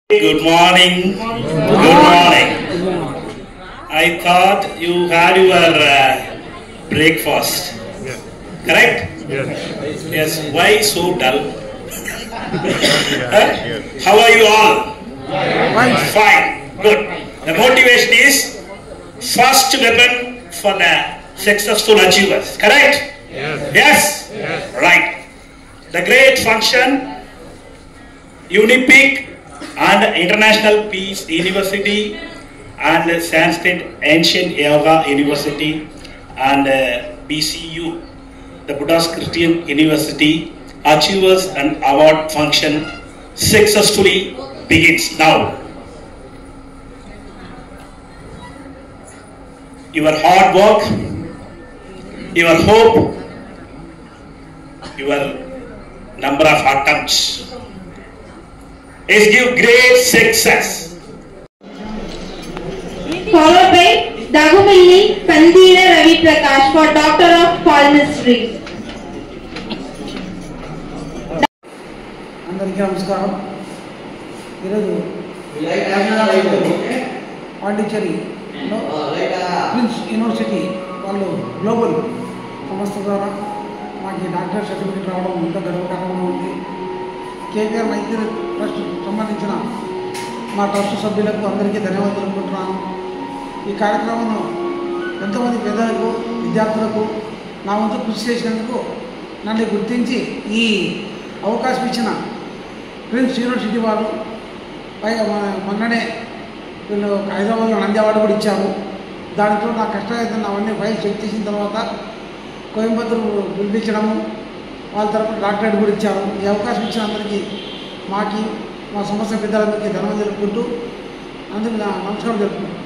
Good morning. Good morning. I thought you had your breakfast. Yes. Correct? Yes. Yes. Why so dull? Yes. How are you all? Fine. Fine. Good. The motivation is first weapon for the successful achievers. Correct? Yes. Yes? Yes. Right. The great function, UNIPIC and International Peace University and Sanskrit Ancient Yoga University and BCU, the Buddha's Christian University Achievers and Award function successfully begins now. Your hard work, your hope, your number of attempts is give great success. Followed by Dagumilli Pandira Ravi Prakash for Doctor of Palmistry. అందరికీ నమస్కారం. ఈరోజు పాండిచ్చేరిలో prince university వాళ్ళు global సంస్థ ద్వారా మాకు ఈ doctor certificate రావడం ఎంతో గర్వకారంగా ఉంది. కేపీఆర్ వైద్య ట్రస్ట్ సంబంధించిన మా ట్రస్ట్ సభ్యులకు అందరికీ ధన్యవాదాలు తెలుపుకుంటున్నాను. ఈ కార్యక్రమంలో ఎంతోమంది పేదలకు విద్యార్థులకు నా వంతు కృషి చేసినందుకు నన్ను గుర్తించి ఈ అవకాశం ఇచ్చిన ప్రిన్స్ యూనివర్సిటీ వాళ్ళు పైగా మొన్ననే వీళ్ళు హైదరాబాద్లో నంది అవార్డు కూడా ఇచ్చారు. దాంట్లో నా కష్టం అవన్నీ ఫైల్ చెక్ చేసిన తర్వాత కోయంబత్తూరు పిలిపించడము, వాళ్ళ తరఫున డాక్టరేట్ కూడా ఇచ్చారు. ఈ అవకాశం ఇచ్చిన అందరికీ మా సంస్థ పెద్దలందరికీ ధన్యవాదాలు తెలుపుకుంటూ అందుకు నా నమస్కారం తెలుపుకుంటాను.